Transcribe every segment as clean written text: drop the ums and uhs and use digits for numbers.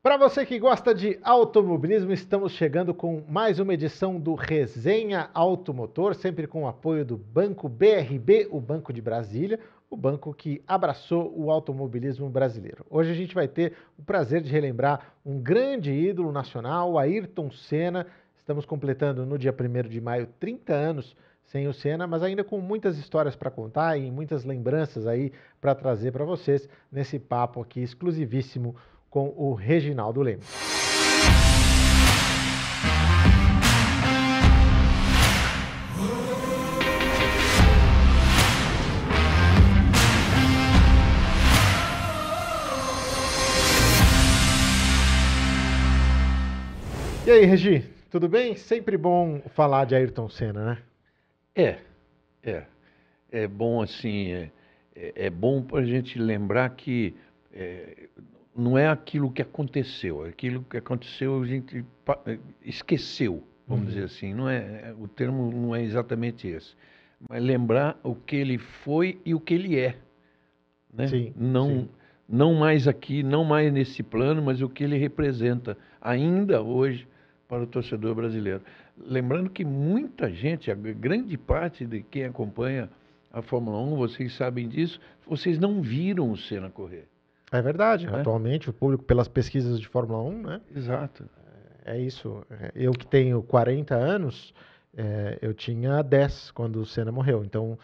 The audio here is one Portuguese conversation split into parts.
Para você que gosta de automobilismo, estamos chegando com mais uma edição do Resenha Automotor, sempre com o apoio do Banco BRB, o Banco de Brasília, o banco que abraçou o automobilismo brasileiro. Hoje a gente vai ter o prazer de relembrar um grande ídolo nacional, o Ayrton Senna. Estamos completando no dia 1º de maio 30 anos sem o Senna, mas ainda com muitas histórias para contar e muitas lembranças aí para trazer para vocês nesse papo aqui exclusivíssimo com o Reginaldo Lemos. E aí, Regi, tudo bem? Sempre bom falar de Ayrton Senna, né? É bom assim, é bom para a gente lembrar que não é aquilo que aconteceu a gente esqueceu, vamos dizer assim, não é, o termo não é exatamente esse, mas lembrar o que ele foi e o que ele é, né? Sim, Não mais aqui, não mais nesse plano, mas o que ele representa ainda hoje para o torcedor brasileiro. Lembrando que muita gente, a grande parte de quem acompanha a Fórmula 1, vocês sabem disso, vocês não viram o Senna correr. É verdade, né? Atualmente o público, pelas pesquisas de Fórmula 1, né? Exato. É isso. Eu que tenho 40 anos, eu tinha 10 quando o Senna morreu. Então,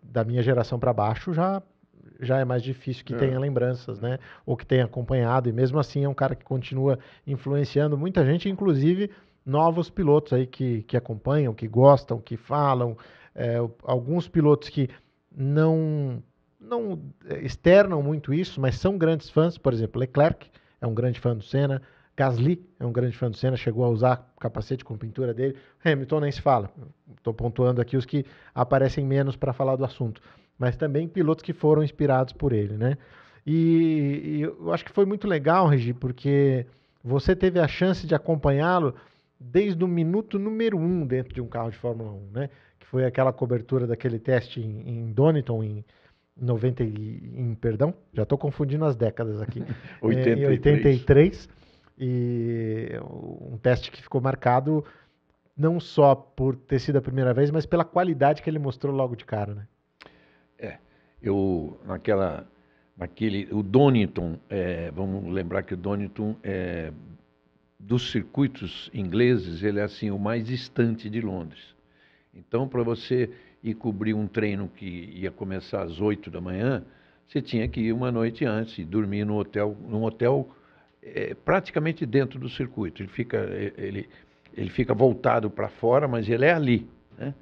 da minha geração para baixo já é mais difícil que tenha lembranças, né? Ou que tenha acompanhado. E mesmo assim é um cara que continua influenciando muita gente, inclusive novos pilotos aí que acompanham, que gostam, que falam. Alguns pilotos que não externam muito isso, mas são grandes fãs. Por exemplo, Leclerc é um grande fã do Senna. Gasly é um grande fã do Senna, chegou a usar capacete com pintura dele. Hamilton nem se fala. Estou pontuando aqui os que aparecem menos para falar do assunto. Mas também pilotos que foram inspirados por ele, né? E eu acho que foi muito legal, Regi, porque você teve a chance de acompanhá-lo desde o minuto número 1 dentro de um carro de Fórmula 1, né? Que foi aquela cobertura daquele teste em Donington, perdão, já estou confundindo as décadas aqui. 83. Em 83. E um teste que ficou marcado não só por ter sido a primeira vez, mas pela qualidade que ele mostrou logo de cara, né? O Donington, vamos lembrar que o Donington dos circuitos ingleses, ele é assim o mais distante de Londres. Então, para você ir cobrir um treino que ia começar às 8 da manhã, você tinha que ir uma noite antes e dormir num hotel praticamente dentro do circuito. Ele fica voltado para fora, mas ele é ali, né?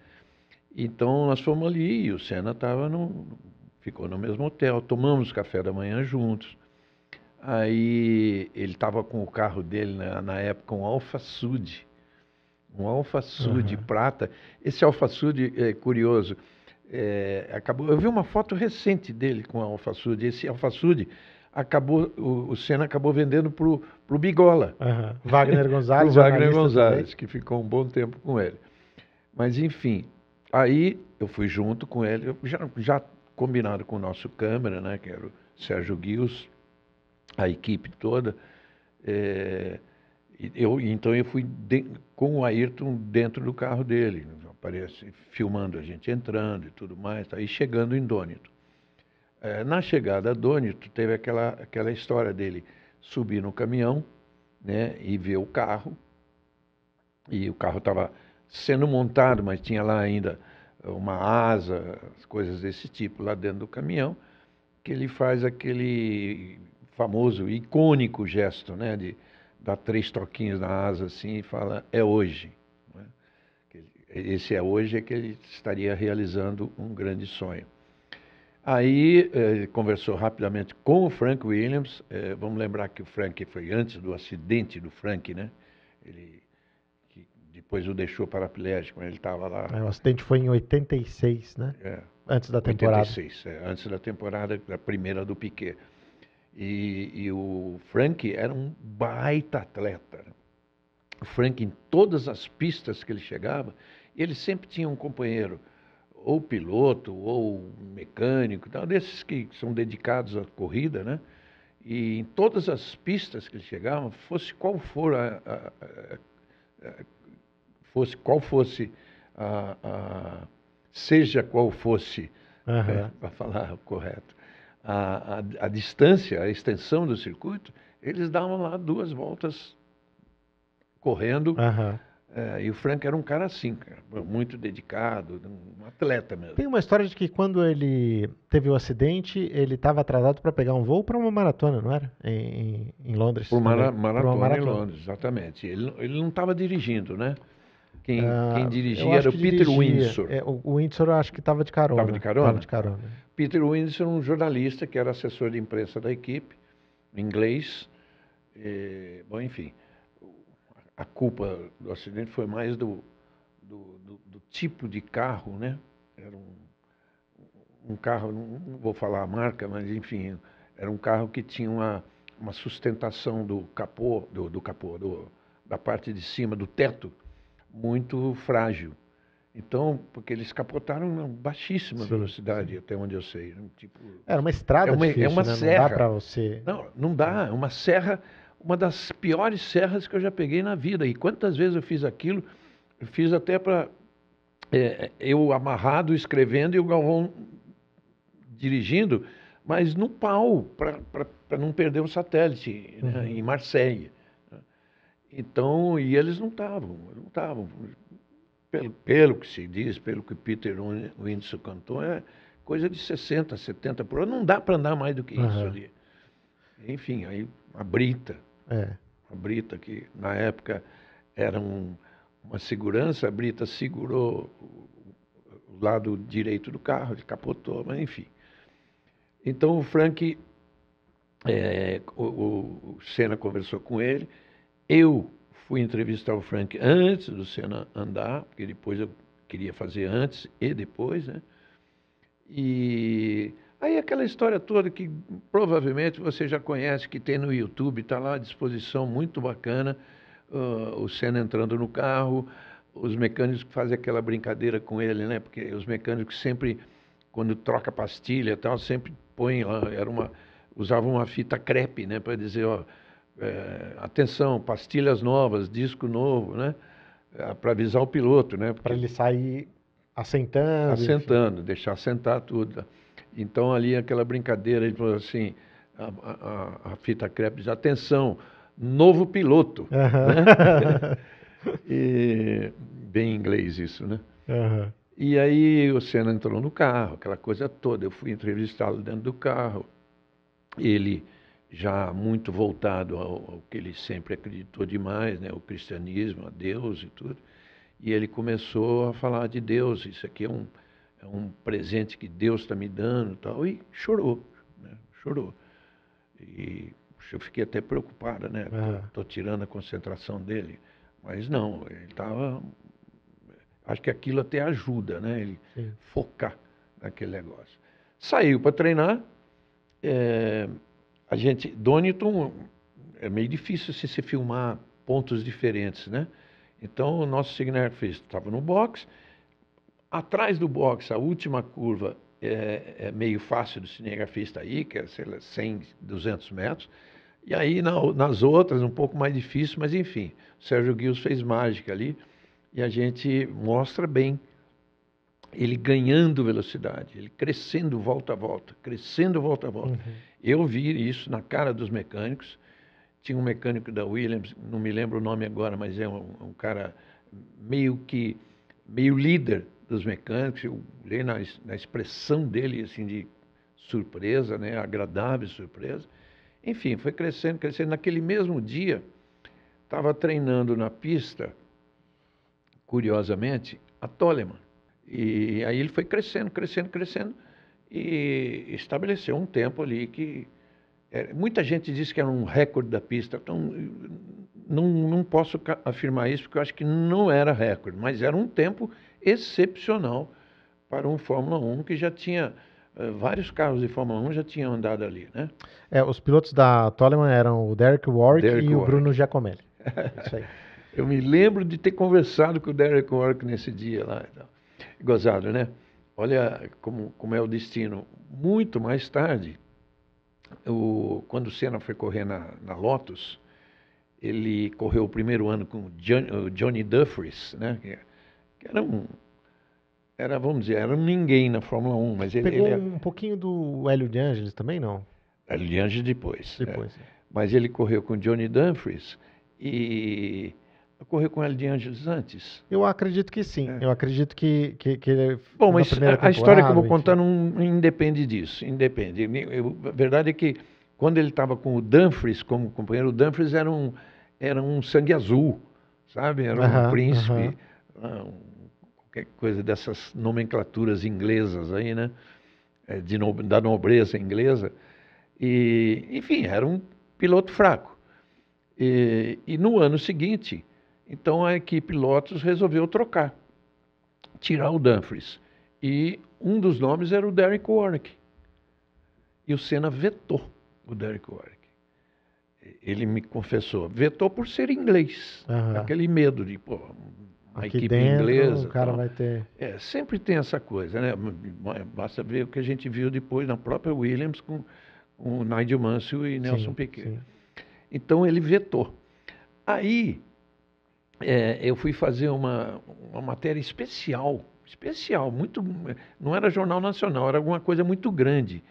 Então nós fomos ali e o Senna ficou no mesmo hotel, tomamos café da manhã juntos. Aí ele estava com o carro dele na época, um Alfa Sud prata. Esse Alfa Sud é curioso. Eu vi uma foto recente dele com o Alfa Sud. Esse Alfa Sud o Senna acabou vendendo pro Bigola. Wagner Gonzalez, pro Wagner Gonzalez, que ficou um bom tempo com ele. Mas enfim, aí eu fui junto com ele, já combinado com o nosso câmera, né, que era o Sérgio Guios, a equipe toda. Então eu fui com o Ayrton dentro do carro dele, aparece filmando a gente entrando e tudo mais, aí chegando em Donington. Na chegada a Donington, teve aquela história dele subir no caminhão, né, e ver o carro, e o carro estava sendo montado, mas tinha lá ainda uma asa, coisas desse tipo lá dentro do caminhão, que ele faz aquele famoso, icônico gesto, né, de dar 3 toquinhos na asa assim e fala, é hoje. Né? Esse é hoje é que ele estaria realizando um grande sonho. Aí ele conversou rapidamente com o Frank Williams. Vamos lembrar que o Frank foi antes do acidente do Frank, né? Que depois o deixou paraplégico, ele estava lá. O acidente foi em 86, né? Antes da temporada. 86, antes da temporada, a primeira do Piquet. E o Frank era um baita atleta. O Frank, em todas as pistas que ele chegava, ele sempre tinha um companheiro, ou piloto, ou mecânico, tal, desses que são dedicados à corrida, né? E em todas as pistas que ele chegava, fosse qual for seja qual fosse, Aham. para falar o correto, a distância, a extensão do circuito, eles davam lá 2 voltas correndo. Aham. E o Frank era um cara assim, cara, muito dedicado, um atleta mesmo. Tem uma história de que quando ele teve o acidente, ele estava atrasado para pegar um voo para uma maratona, não era? Em Londres. Por não lembro. Por uma maratona em maratona. Londres, exatamente. Ele não estava dirigindo, né? Quem Eu dirigia acho era o que Peter dirigia. Windsor. O Windsor eu acho que estava de carona. Estava de carona? Tava de carona. Peter Windsor, um jornalista que era assessor de imprensa da equipe, inglês. Bom, enfim, a culpa do acidente foi mais do tipo de carro, né? Era um carro, não vou falar a marca, mas enfim, era um carro que tinha uma sustentação do capô, da parte de cima, do teto, muito frágil. Então, porque eles capotaram a baixíssima velocidade, até onde eu sei. Tipo, Era uma estrada difícil, é uma né? serra. Não dá para você... Não dá. É uma serra, uma das piores serras que eu já peguei na vida. E quantas vezes eu fiz aquilo? Eu fiz até para... eu amarrado, escrevendo, e o Galvão dirigindo, mas no pau, para não perder o satélite, né, em Marseille. Então, e eles não estavam. Pelo que se diz, pelo que Peter Windsor cantou, é coisa de 60, 70 por hora. Não dá para andar mais do que isso ali. Enfim, aí a Brita, que na época era uma segurança, a Brita segurou o lado direito do carro, ele capotou, mas enfim. Então o Frank, o Senna conversou com ele, eu fui entrevistar o Frank antes do Senna andar, porque depois eu queria fazer antes e depois, né? E aí aquela história toda que provavelmente você já conhece, que tem no YouTube, está lá à disposição, muito bacana, o Senna entrando no carro, os mecânicos que fazem aquela brincadeira com ele, né? Porque os mecânicos sempre, quando troca pastilha e tal, sempre põem lá, usavam uma fita crepe, né? Para dizer, ó, atenção, pastilhas novas, disco novo, né? Para avisar o piloto, né? Para ele sair assentando. Assentando, deixar sentar tudo. Então ali aquela brincadeira, ele falou assim, a fita crepe diz, atenção, novo piloto. Né? E, bem inglês isso, né? E aí o Senna entrou no carro, aquela coisa toda. Eu fui entrevistá-lo dentro do carro. Ele já muito voltado ao que ele sempre acreditou demais, né? O cristianismo, a Deus e tudo. E ele começou a falar de Deus. Isso aqui é um presente que Deus está me dando, tal. E chorou, né? Chorou. E eu fiquei até preocupada, né? Estou tirando a concentração dele. Mas não, ele estava... Acho que aquilo até ajuda, né? Ele focar naquele negócio. Saiu para treinar. Donington, é meio difícil se filmar pontos diferentes, né? Então, o nosso cinegrafista estava no box. Atrás do box, a última curva é meio fácil do cinegrafista aí, que é, sei lá, 100, 200 metros. E aí, nas outras, um pouco mais difícil, mas enfim. O Sérgio Guios fez mágica ali e a gente mostra bem ele ganhando velocidade, ele crescendo volta a volta, crescendo volta a volta. Eu vi isso na cara dos mecânicos. Tinha um mecânico da Williams, não me lembro o nome agora, mas é um cara meio líder dos mecânicos. Eu olhei na expressão dele, assim, de surpresa, né? Agradável surpresa. Enfim, foi crescendo, crescendo. Naquele mesmo dia, estava treinando na pista, curiosamente, a Toleman. E aí ele foi crescendo, crescendo, crescendo, e estabeleceu um tempo ali que... muita gente diz que era um recorde da pista, então não posso afirmar isso, porque eu acho que não era recorde, mas era um tempo excepcional para um Fórmula 1 que já tinha... vários carros de Fórmula 1 já tinham andado ali, né? Os pilotos da Toleman eram o Derek Warwick e o Bruno Giacomelli. Isso aí. Eu me lembro de ter conversado com o Derek Warwick nesse dia lá. Gozado, né? Olha como é o destino. Muito mais tarde, quando o Senna foi correr na Lotus, ele correu o primeiro ano com o Johnny Dumfries, né? Que vamos dizer, era um ninguém na Fórmula 1, mas Pegou ele um pouquinho do Hélio de Ângeles também, não? ali antes depois. Depois. Mas ele correu com o Johnny Dumfries e correu com o Hélio de Ângeles antes. Eu acredito que sim. Eu acredito que ele... Bom, mas a história que eu vou contar não independe disso. Independe. A verdade é que quando ele estava com o Dumfries como companheiro, o Dumfries era um sangue azul, sabe? Era um príncipe, qualquer coisa dessas nomenclaturas inglesas aí, né? Da nobreza inglesa. E, enfim, era um piloto fraco. E no ano seguinte, então a equipe Lotus resolveu trocar, tirar o Dumfries. E um dos nomes era o Derek Warwick. E o Senna vetou o Derek Warwick. Ele me confessou, vetou por ser inglês. Aquele medo de, uma aqui equipe dentro, inglesa. O cara vai ter... Sempre tem essa coisa, né? Basta ver o que a gente viu depois na própria Williams com o Nigel Mansell e Nelson Piquet. Sim. Então ele vetou. Aí eu fui fazer uma matéria especial, muito, não era Jornal Nacional, era alguma coisa muito grande,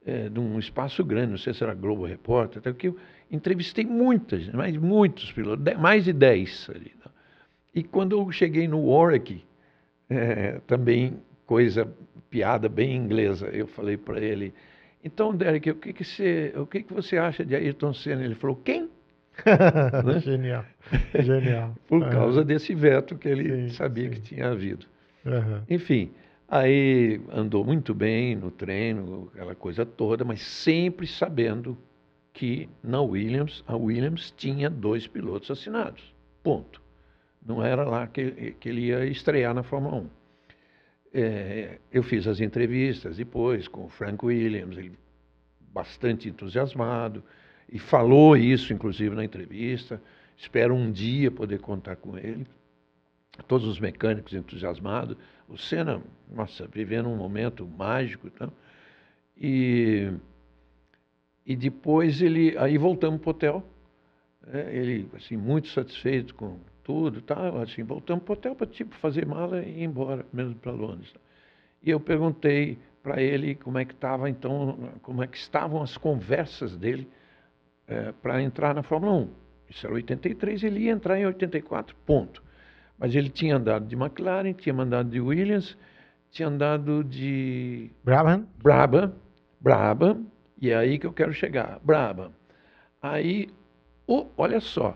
de um espaço grande, não sei se era Globo Repórter, até que eu entrevistei muitos pilotos, mais de 10 ali. E quando eu cheguei no Warwick, também piada bem inglesa, eu falei para ele, então, Derek, o que você acha de Ayrton Senna? Ele falou, quem? Né? Genial. Por causa desse veto que ele sabia que tinha havido. Enfim, aí andou muito bem no treino, aquela coisa toda, mas sempre sabendo que a Williams tinha 2 pilotos assinados. Ponto. Não era lá que ele ia estrear na Fórmula 1. Eu fiz as entrevistas depois com o Frank Williams, ele bastante entusiasmado, e falou isso, inclusive, na entrevista. Espero um dia poder contar com ele. Todos os mecânicos entusiasmados. O Senna, nossa, vivendo um momento mágico. Tá? E depois aí voltamos para o hotel. Ele, assim, muito satisfeito com tudo, tá? Assim, voltamos para o hotel para fazer mala e ir embora, mesmo para Londres. E eu perguntei para ele como é que estavam as conversas dele para entrar na Fórmula 1. Isso era 83, ele ia entrar em 84, ponto. Mas ele tinha andado de McLaren, tinha andado de Williams, tinha andado de... Brabham, e é aí que eu quero chegar, Brabham. Aí, olha só,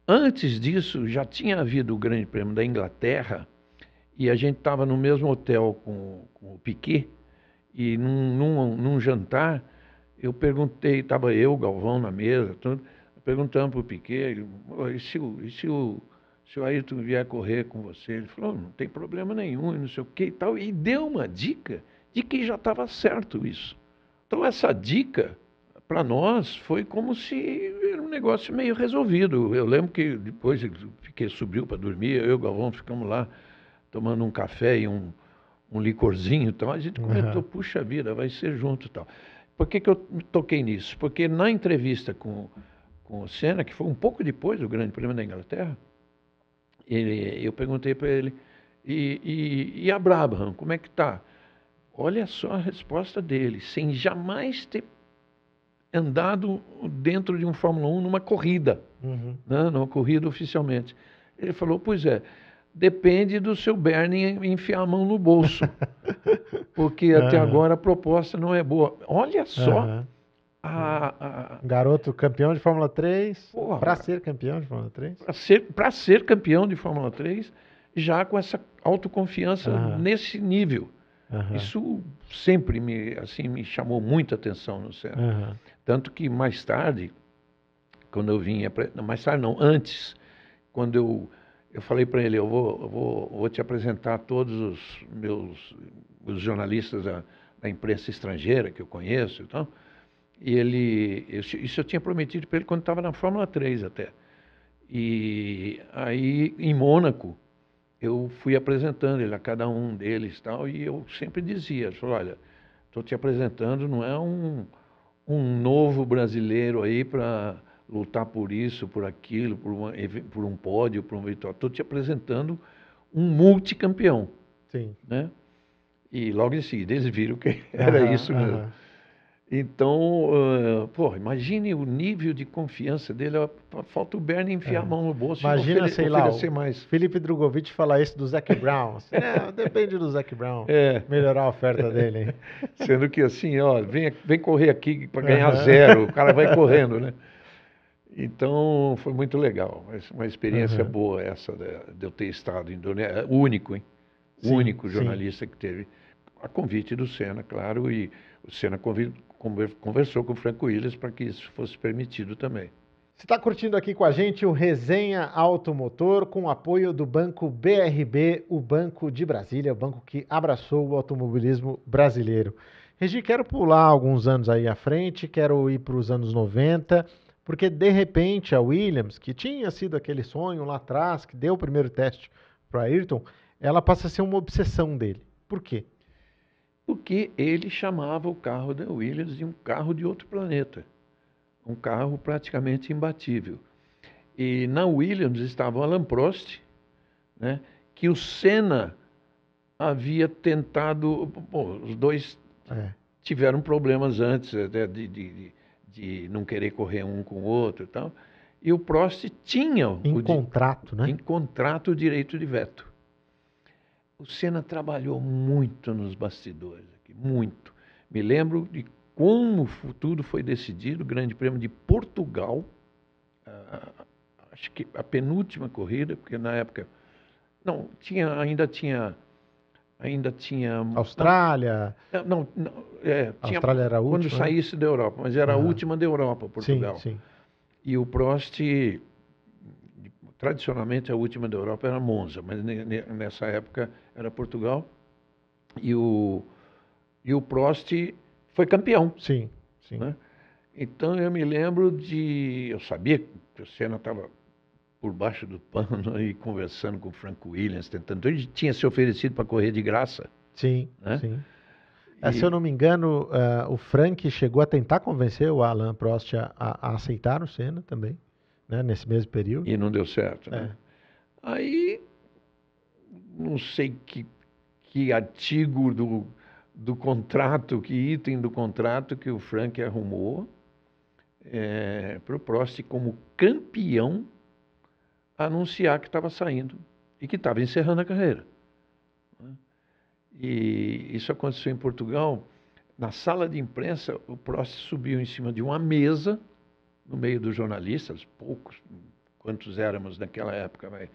antes disso já tinha havido o Grande Prêmio da Inglaterra, e a gente estava no mesmo hotel com o Piquet, e num jantar, eu perguntei, estava eu, Galvão, na mesa, perguntando para o Piquet, e se o Ayrton vier correr com você? Ele falou, não tem problema nenhum, e não sei o que e tal, e deu uma dica de que já estava certo isso. Então essa dica, para nós, foi como se era um negócio meio resolvido. Eu lembro que depois o Piquet subiu para dormir, eu e o Galvão ficamos lá, tomando um café e um licorzinho e tal, a gente comentou, puxa vida, vai ser junto e tal. Por que eu me toquei nisso? Porque na entrevista com o Senna, que foi um pouco depois do Grande Prêmio da Inglaterra, eu perguntei para ele, e a Brabham, como é que está? Olha só a resposta dele, sem jamais ter andado dentro de um Fórmula 1 numa corrida, né, numa corrida oficialmente. Ele falou, pois depende do seu Bernie enfiar a mão no bolso, porque até agora a proposta não é boa. Olha só. Garoto campeão de Fórmula 3, para ser campeão de Fórmula 3? Para ser campeão de Fórmula 3, já com essa autoconfiança nesse nível. Isso sempre me chamou muita atenção no Senna. Tanto que mais tarde, quando eu vinha... Mais tarde não, antes, quando eu falei para ele, eu vou te apresentar todos os jornalistas da imprensa estrangeira que eu conheço e tal. E isso eu tinha prometido para ele quando estava na Fórmula 3 até. E aí, em Mônaco, eu fui apresentando ele a cada um deles e tal, e eu sempre dizia, olha, estou te apresentando, não é um novo brasileiro aí para lutar por isso, por aquilo, por um pódio, por uma vitória. Estou te apresentando um multicampeão, Sim. né? E logo em seguida eles viram que era isso mesmo. Então, pô, imagine o nível de confiança dele. Falta o Bernie enfiar a mão no bolso Imagina, e sei lá, oferecer o mais. Felipe Drogovic falar isso do Zac Brown. Assim, não, depende do Zac Brown. É. Melhorar a oferta dele. Sendo que assim, ó, vem correr aqui para ganhar 0. O cara vai correndo, né? Então, foi muito legal. Uma experiência boa essa de eu ter estado em Indonésia. O único, hein? O Sim, único sim. jornalista que teve. A convite do Senna, claro, e o Senna conversou com o Franco Williams para que isso fosse permitido também. Você está curtindo aqui com a gente o Resenha Automotor, com o apoio do Banco BRB, o Banco de Brasília, o banco que abraçou o automobilismo brasileiro. Regi, quero pular alguns anos aí à frente, quero ir para os anos 90, porque de repente a Williams, que tinha sido aquele sonho lá atrás, que deu o primeiro teste para o Ayrton, ela passa a ser uma obsessão dele. Por quê? Porque ele chamava o carro da Williams de um carro de outro planeta. Um carro praticamente imbatível. E na Williams estava o Alain Prost, né, que o Senna havia tentado... Bom, os dois tiveram problemas antes de não querer correr um com o outro e tal. E o Prost tinha... contrato, né? Em contrato o direito de veto. O Senna trabalhou muito nos bastidores aqui, muito. Me lembro de como tudo foi decidido, o Grande Prêmio de Portugal, acho que a penúltima corrida, porque na época não ainda tinha Austrália. Austrália era a última, quando saísse da Europa, mas era a última da Europa, Portugal. Sim, sim. E o Prost, tradicionalmente a última da Europa era Monza, mas nessa época era Portugal. E o Prost foi campeão. Sim, sim. Né? Então eu me lembro eu sabia que o Senna estava por baixo do pano aí conversando com o Franco Williams, tentando. Ele tinha se oferecido para correr de graça. Sim, né? sim. Se eu não me engano, o Frank chegou a tentar convencer o Alain Prost a aceitar o Senna também, né, nesse mesmo período. E não deu certo. Né? Aí, não sei que artigo do contrato, que item do contrato que o Frank arrumou para o Prost, como campeão, anunciar que estava saindo e que estava encerrando a carreira. E isso aconteceu em Portugal. Na sala de imprensa, o Prost subiu em cima de uma mesa, no meio dos jornalistas, poucos, quantos éramos naquela época?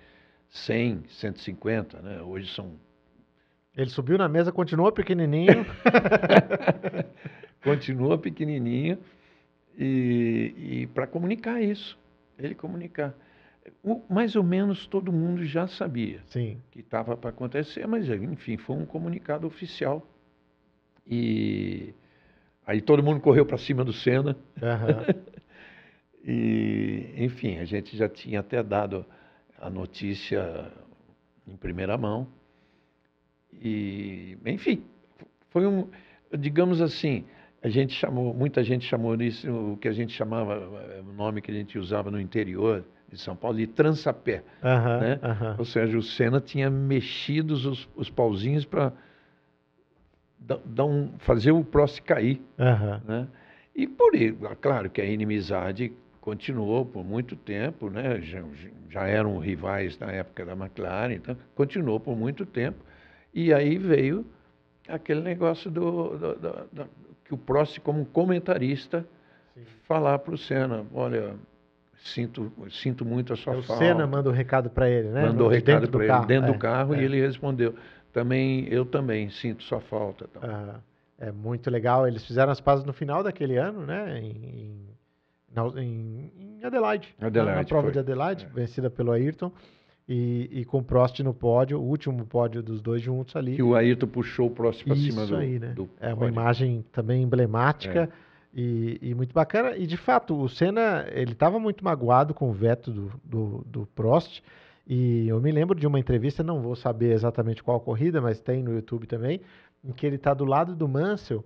100, 150, né? Hoje são... Ele subiu na mesa, continuou pequenininho. Continua pequenininho e para comunicar isso, ele comunicar. Mais ou menos todo mundo já sabia que estava para acontecer, mas enfim, foi um comunicado oficial. E aí todo mundo correu para cima do Senna. E, enfim, a gente já tinha até dado a notícia em primeira mão. E, enfim, foi digamos assim, muita gente chamou isso, o que a gente chamava, o nome que a gente usava no interior de São Paulo, de trançapé. Né? Ou seja, o Senna tinha mexido os pauzinhos para fazer o Prost cair. Né? E claro que a inimizade continuou por muito tempo, né? Já eram rivais na época da McLaren, então continuou por muito tempo. E aí veio aquele negócio que o Prost, como comentarista, falar para o Senna, olha, sinto muito a sua falta. O Senna manda o recado para ele, né? Mandou o recado para ele dentro do carro e ele respondeu, eu também sinto sua falta. É muito legal. Eles fizeram as pazes no final daquele ano, né? Em Adelaide. Na prova de Adelaide, vencida pelo Ayrton. E com o Prost no pódio, o último pódio dos dois juntos ali. Que o Ayrton puxou o Prost para cima do aí, né? do É uma imagem também emblemática e muito bacana. E, de fato, o Senna, ele estava muito magoado com o veto do Prost. E eu me lembro de uma entrevista, não vou saber exatamente qual corrida, mas tem no YouTube também, em que ele está do lado do Mansell,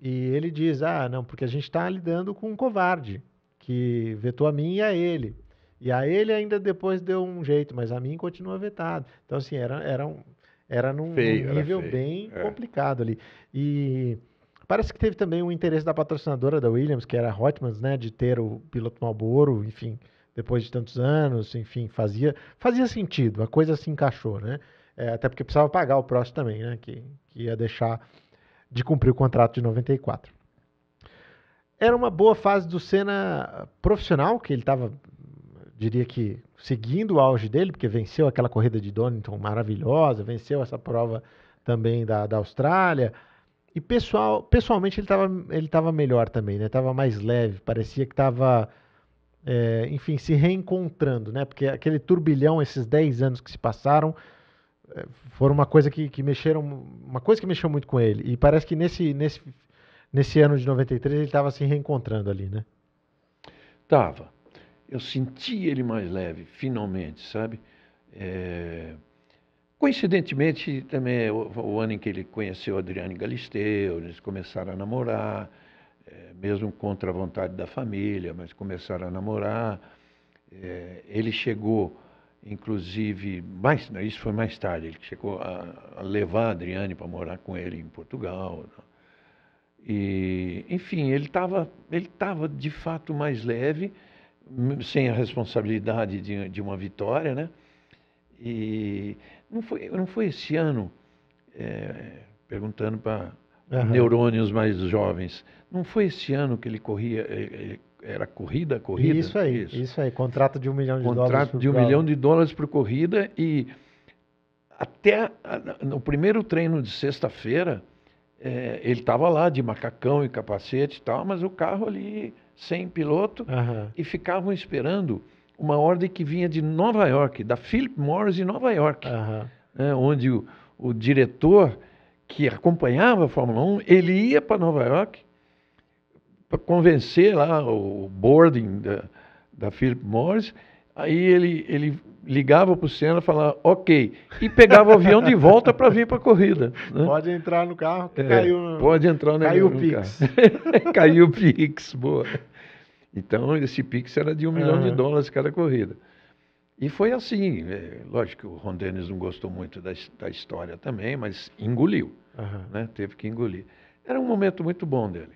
E ele diz, não, porque a gente está lidando com um covarde, que vetou a mim e a ele. E a ele ainda depois deu um jeito, mas a mim continua vetado. Então, assim, era num Feio, era nível feio. bem É. complicado ali. E parece que teve também um interesse da patrocinadora da Williams, que era a Hotmans, né, de ter o piloto Marlboro, enfim, depois de tantos anos, enfim, fazia sentido, a coisa se encaixou, né? Até porque precisava pagar o Prost também, né, que ia deixar de cumprir o contrato de 94. Era uma boa fase do Senna profissional, que ele estava, diria que, seguindo o auge dele, porque venceu aquela corrida de Donington maravilhosa, venceu essa prova também da Austrália. E pessoalmente ele estava melhor também, né? Estava mais leve, parecia que estava, enfim, se reencontrando, né? Porque aquele turbilhão, esses 10 anos que se passaram, foram uma coisa que mexeu muito com ele. E parece que nesse ano de 93 ele estava se reencontrando ali, né? Tava. Eu senti ele mais leve, finalmente, sabe? Coincidentemente, também é o ano em que ele conheceu a Adriane Galisteu, eles começaram a namorar, mesmo contra a vontade da família, mas começaram a namorar. Ele chegou, inclusive, isso foi mais tarde, ele chegou a levar a Adriane para morar com ele em Portugal. E, enfim, ele estava de fato mais leve, sem a responsabilidade de uma vitória, né? E não foi esse ano, perguntando para neurônios mais jovens, não foi esse ano que ele corria, era corrida? Isso aí, contrato de $1 milhão Contrato de $1 milhão por corrida, e até no primeiro treino de sexta-feira, ele estava lá de macacão e capacete e tal, mas o carro ali sem piloto, e ficavam esperando uma ordem que vinha de Nova York, da Philip Morris em Nova York, onde o diretor que acompanhava a Fórmula 1, ele ia para Nova York para convencer lá o boarding da Philip Morris. Aí ele ligava para o Senna e falava, ok, e pegava o avião de volta para vir para a corrida. Né? Pode entrar no carro, que pode entrar caiu o Pix. Caiu o Pix, boa. Então, esse Pix era de $1 milhão cada corrida. E foi assim, lógico que o Ron Dennis não gostou muito da história também, mas engoliu, né? Teve que engolir. Era um momento muito bom dele.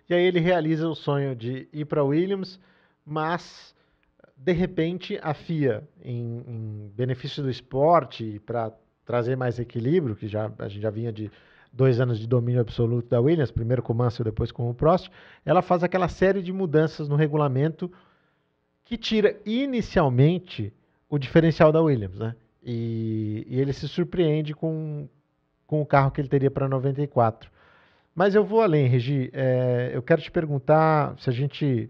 E aí ele realiza o sonho de ir para Williams, mas de repente a FIA, em benefício do esporte, para trazer mais equilíbrio, que a gente já vinha de 2 anos de domínio absoluto da Williams, primeiro com o Mansell, depois com o Prost, ela faz aquela série de mudanças no regulamento que tira inicialmente o diferencial da Williams, né? E ele se surpreende com o carro que ele teria para 94. Mas eu vou além, Regi. Eu quero te perguntar se a gente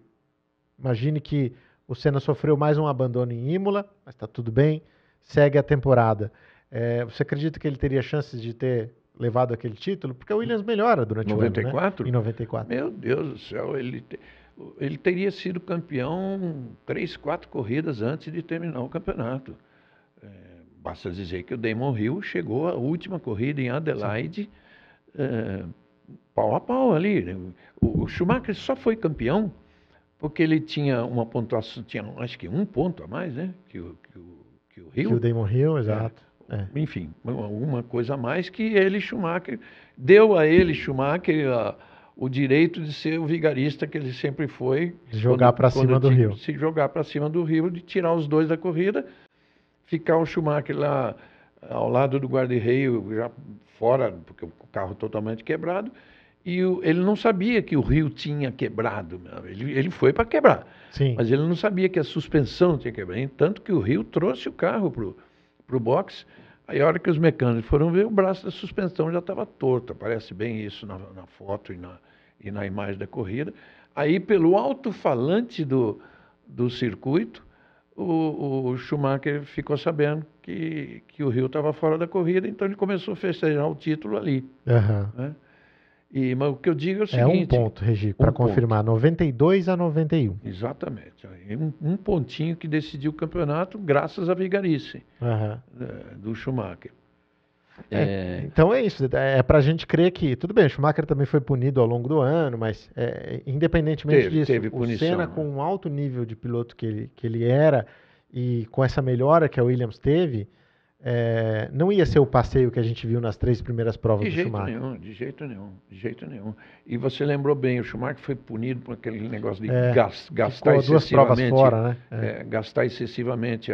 imagine que o Senna sofreu mais um abandono em Imola, mas está tudo bem, segue a temporada. Você acredita que ele teria chances de ter levado aquele título? Porque o Williams melhora durante 94? o ano, né? Em 94. Meu Deus do céu, ele teria sido campeão 3, 4 corridas antes de terminar o campeonato. Basta dizer que o Damon Hill chegou à última corrida em Adelaide, pau a pau ali. O Schumacher só foi campeão porque ele tinha uma pontuação, tinha acho que 1 ponto a mais, né? Que o Hill. Que o Damon Hill, exato. Enfim, alguma coisa a mais que Schumacher, deu a ele, Schumacher, o direito de ser o vigarista que ele sempre foi. De jogar para cima do Hill. Se jogar para cima do Hill, de tirar os dois da corrida, ficar o Schumacher lá ao lado do guarda-reio, já fora, porque o carro totalmente quebrado, e ele não sabia que o Hill tinha quebrado. Ele foi para quebrar, Sim. Mas ele não sabia que a suspensão tinha quebrado. Tanto que o Hill trouxe o carro para o box. Aí a hora que os mecânicos foram ver, o braço da suspensão já estava torto. Aparece bem isso na foto e na imagem da corrida. Aí, pelo alto-falante do circuito, o Schumacher ficou sabendo que o Hill estava fora da corrida, então ele começou a festejar o título ali. Né? Mas o que eu digo é o seguinte... 1 ponto, Regi, para confirmar, 92-91. Exatamente. Um pontinho que decidiu o campeonato graças à vigarice do Schumacher. Então é isso, é pra gente crer que, tudo bem, o Schumacher também foi punido ao longo do ano, mas independentemente disso, teve o punição, Senna com um alto nível de piloto que ele era, e com essa melhora que a Williams teve, não ia ser o passeio que a gente viu nas 3 primeiras provas do Schumacher. De jeito nenhum. E você lembrou bem, o Schumacher foi punido por aquele negócio de gastar excessivamente, 2 provas fora, né? Gastar excessivamente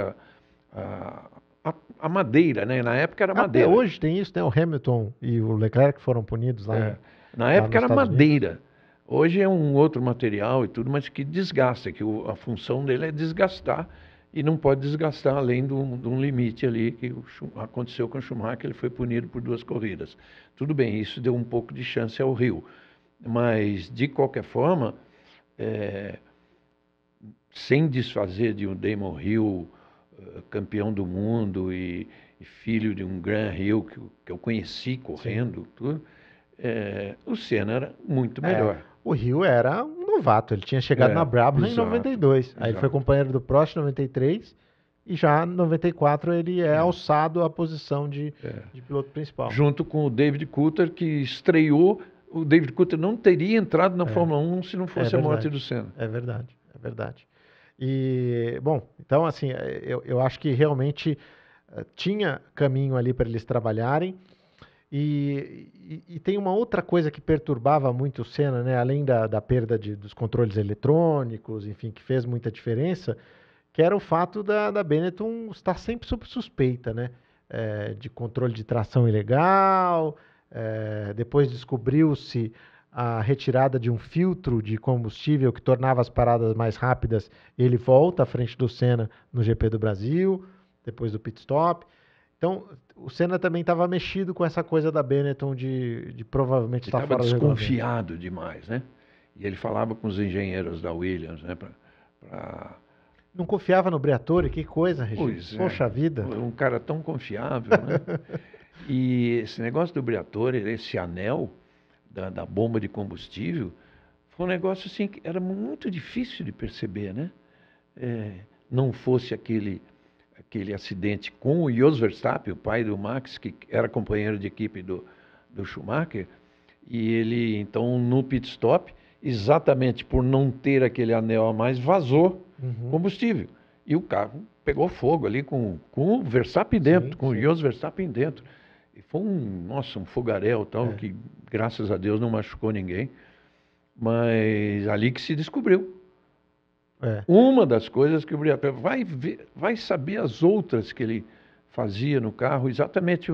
a madeira, né? Na época era madeira. Até hoje tem isso, né? O Hamilton e o Leclerc foram punidos lá. Na época era madeira. Hoje é um outro material e tudo, mas que desgasta, que a função dele é desgastar e não pode desgastar além de um limite ali que aconteceu com o Schumacher, ele foi punido por 2 corridas. Tudo bem, isso deu um pouco de chance ao Rio, mas de qualquer forma, sem desfazer de um Damon Hill, campeão do mundo e filho de um Graham Hill que eu conheci correndo, tudo, o Senna era muito melhor. O Hill era um novato, ele tinha chegado na Brabham em 92, aí ele foi companheiro do Prost em 93 e já em 94 ele é alçado à posição de piloto principal. Junto com o David Coulthard, que estreou, o David Coulthard não teria entrado na Fórmula 1 se não fosse a morte do Senna. É verdade. E, bom, então assim, eu acho que realmente tinha caminho ali para eles trabalharem. E tem uma outra coisa que perturbava muito o Senna, né? Além da perda dos controles eletrônicos, enfim, que fez muita diferença, que era o fato da Benetton estar sempre sob suspeita, né? De controle de tração ilegal, depois descobriu-se a retirada de um filtro de combustível que tornava as paradas mais rápidas, ele volta à frente do Senna no GP do Brasil, depois do pit stop. Então, o Senna também estava mexido com essa coisa da Benetton de provavelmente estar fora do regulamento. Estava desconfiado demais, né? E ele falava com os engenheiros da Williams, né? Não confiava no Briatore, que coisa, Regis. Poxa vida. Um cara tão confiável, né? E esse negócio do Briatore, esse anel da bomba de combustível, foi um negócio assim que era muito difícil de perceber, né? Não fosse aquele acidente com o Jos Verstappen, o pai do Max, que era companheiro de equipe do Schumacher, e ele, então, no pit stop, exatamente por não ter aquele anel a mais, vazou combustível. E o carro pegou fogo ali com o Verstappen dentro, com o Jos Verstappen dentro. E foi um fogaréu tal, que graças a Deus não machucou ninguém, mas ali que se descobriu. Uma das coisas que o Briatore vai saber as outras que ele fazia no carro, exatamente.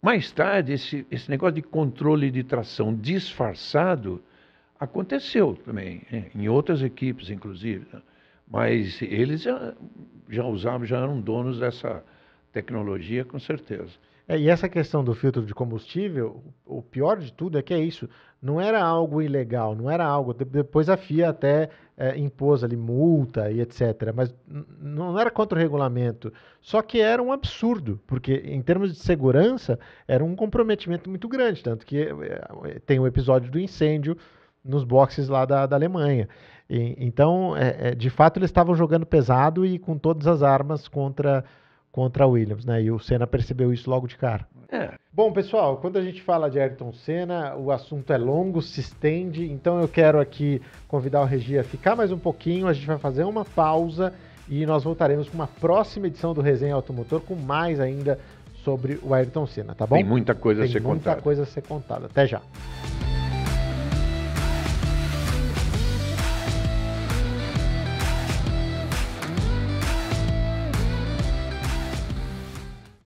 Mais tarde, esse negócio de controle de tração disfarçado aconteceu também, em outras equipes, inclusive. Né? Mas eles já usavam, já eram donos dessa tecnologia, com certeza. E essa questão do filtro de combustível, o pior de tudo é que é isso, não era algo ilegal, não era algo, depois a FIA até impôs ali multa e etc, mas não era contra o regulamento, só que era um absurdo, porque em termos de segurança era um comprometimento muito grande, tanto que tem o episódio do incêndio nos boxes lá da Alemanha. Então, de fato, eles estavam jogando pesado e com todas as armas contra a Williams, né? E o Senna percebeu isso logo de cara. Bom, pessoal, quando a gente fala de Ayrton Senna, o assunto é longo, se estende, então eu quero aqui convidar o Regi a ficar mais um pouquinho, a gente vai fazer uma pausa e nós voltaremos com uma próxima edição do Resenha Automotor com mais ainda sobre o Ayrton Senna, tá bom? Tem muita coisa a ser contada. Tem muita coisa a ser contada. Até já.